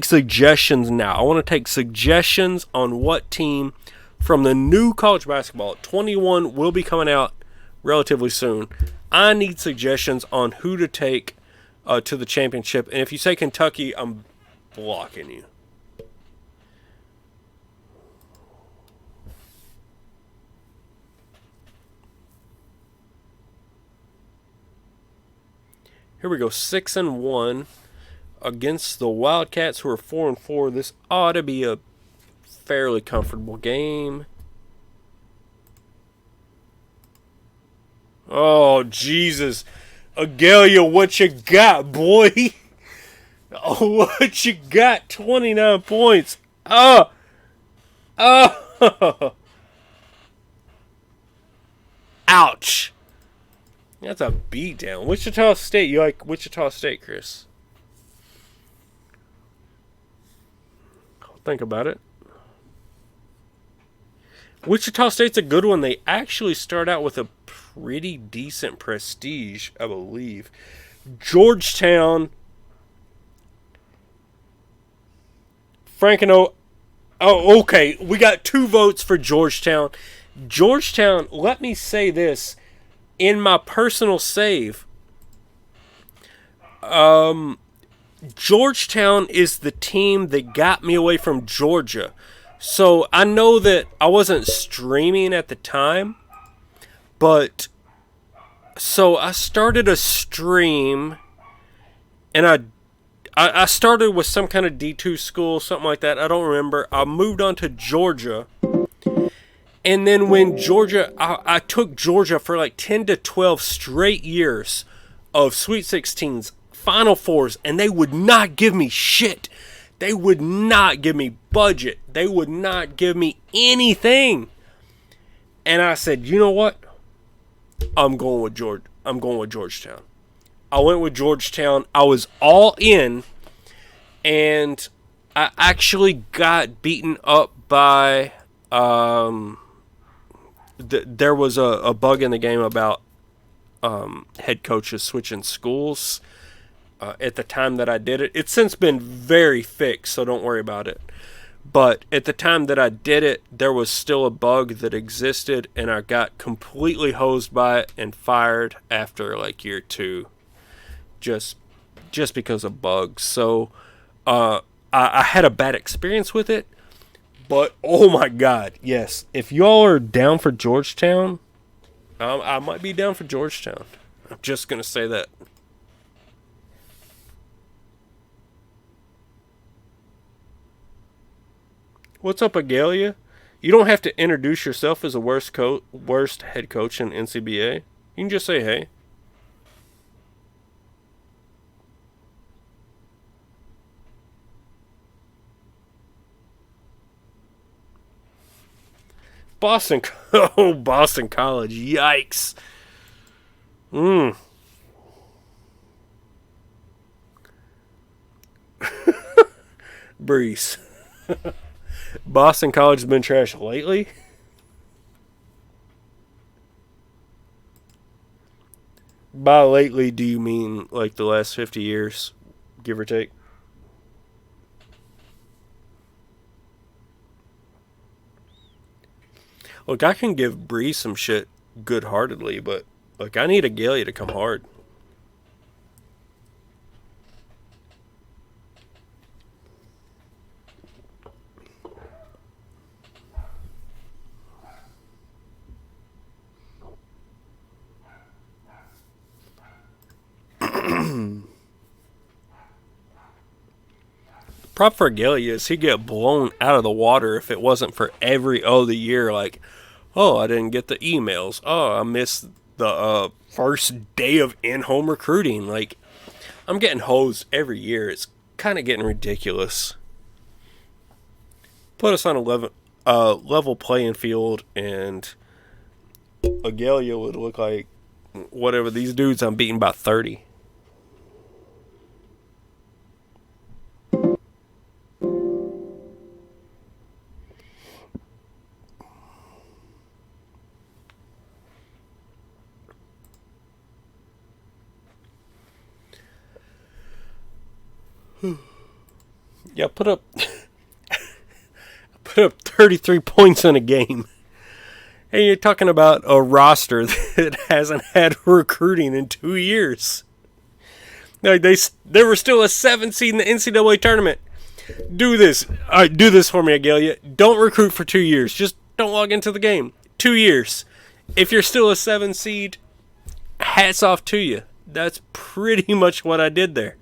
suggestions now. I want to take suggestions on what team from the new college basketball. 21 will be coming out relatively soon. I need suggestions on who to take to the championship. And if you say Kentucky, I'm blocking you. Here we go, 6-1 against the Wildcats, who are 4-4. This ought to be a fairly comfortable game. Oh, Jesus. Agalia, what you got, boy? Oh, what you got? 29 points. Oh. Ouch. That's a beatdown. Wichita State. You like Wichita State, Chris? Think about it. Wichita State's a good one. They actually start out with a pretty decent prestige, I believe. Georgetown. Frankeno. Oh, okay. We got 2 votes for Georgetown. Georgetown, let me say this. In my personal save, Georgetown is the team that got me away from Georgia. So I know that I wasn't streaming at the time, but so I started a stream, and I started with some kind of D2 school, something like that. I don't remember. I moved on to Georgia. And then when Georgia, I took Georgia for like 10 to 12 straight years of Sweet 16s, Final Fours, and they would not give me shit. They would not give me budget. They would not give me anything. And I said, you know what? I'm going with Georgetown. I went with Georgetown. I was all in, and I actually got beaten up by there was a bug in the game about head coaches switching schools at the time that I did it. It's since been very fixed, so don't worry about it. But at the time that I did it, there was still a bug that existed, and I got completely hosed by it and fired after like year 2, just because of bugs. So I had a bad experience with it. But, oh my God, yes. If y'all are down for Georgetown, I might be down for Georgetown. I'm just going to say that. What's up, Agalia? You don't have to introduce yourself as the worst head coach in NCBA. You can just say, hey. Boston College, yikes. Breeze. Boston College has been trash lately. By lately, do you mean like the last 50 years, give or take? Look, I can give Bree some shit good-heartedly, but look, I need a Galia to come hard. Prop for Galia is he'd get blown out of the water if it wasn't for every other year, like, oh, I didn't get the emails. Oh, I missed the first day of in-home recruiting. Like, I'm getting hosed every year. It's kind of getting ridiculous. Put us on a level playing field, and Agalia would look like whatever. These dudes I'm beating by 30. Yeah, put up 33 points in a game. And you're talking about a roster that hasn't had recruiting in 2 years. Like they were still a 7 seed in the NCAA tournament. Do this. All right, do this for me, Agalia. Don't recruit for 2 years. Just don't log into the game. 2 years. If you're still a 7 seed, hats off to you. That's pretty much what I did there.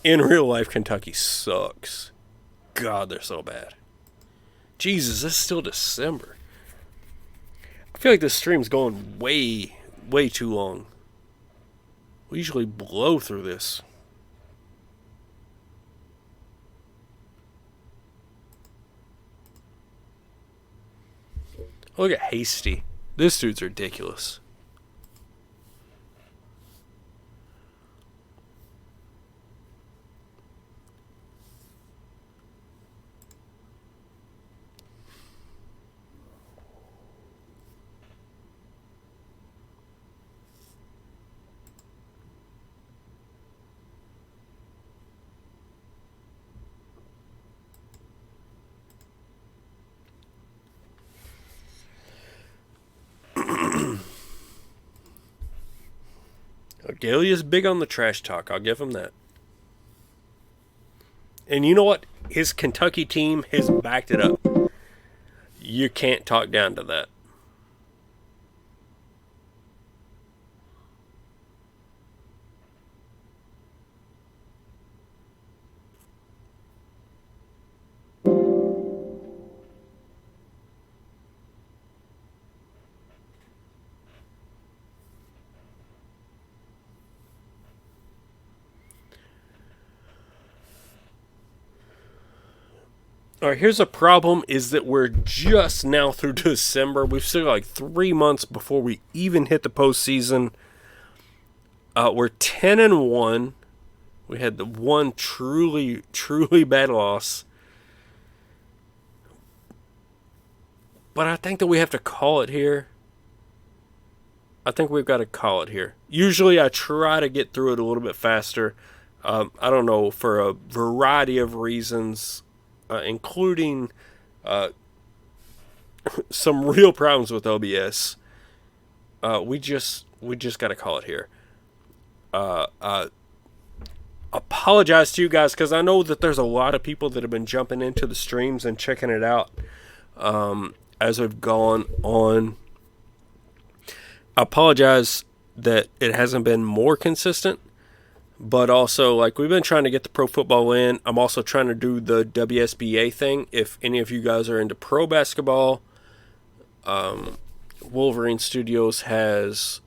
In real life, Kentucky sucks. God, they're so bad. Jesus, it's still December. I feel like this stream's going way, way too long. We usually blow through this. Look at Hasty. This dude's ridiculous. Galia's big on the trash talk. I'll give him that. And you know what? His Kentucky team has backed it up. You can't talk down to that. All right, here's a problem is that we're just now through December. We've still got like 3 months before we even hit the postseason. We're 10-1. We had the one truly bad loss. But I think that we have to call it here. I think we've got to call it here. Usually I try to get through it a little bit faster. I don't know, for a variety of reasons. Including some real problems with OBS. We just got to call it here. Apologize to you guys because I know that there's a lot of people that have been jumping into the streams and checking it out as we've gone on. I apologize that it hasn't been more consistent. But also, like, we've been trying to get the pro football in. I'm also trying to do the WSBA thing. If any of you guys are into pro basketball, Wolverine Studios has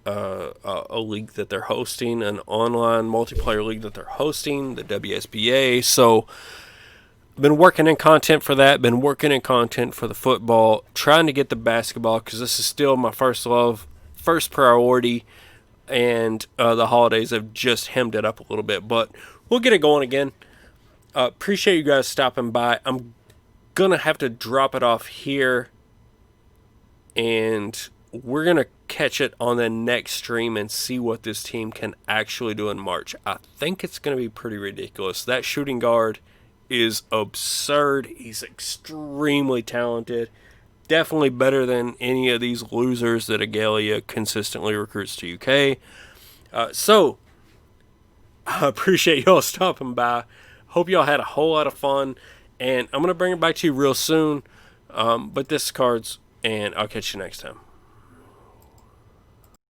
a league that they're hosting, an online multiplayer league that they're hosting, the WSBA. So, I've been working in content for that, been working in content for the football, trying to get the basketball because this is still my first love, first priority. And the holidays have just hemmed it up a little bit. But we'll get it going again. Appreciate you guys stopping by. I'm going to have to drop it off here. And we're going to catch it on the next stream and see what this team can actually do in March. I think it's going to be pretty ridiculous. That shooting guard is absurd. He's extremely talented. Definitely better than any of these losers that Agalia consistently recruits to UK. So, I appreciate y'all stopping by. Hope y'all had a whole lot of fun. And I'm going to bring it back to you real soon. But this is Cards, and I'll catch you next time.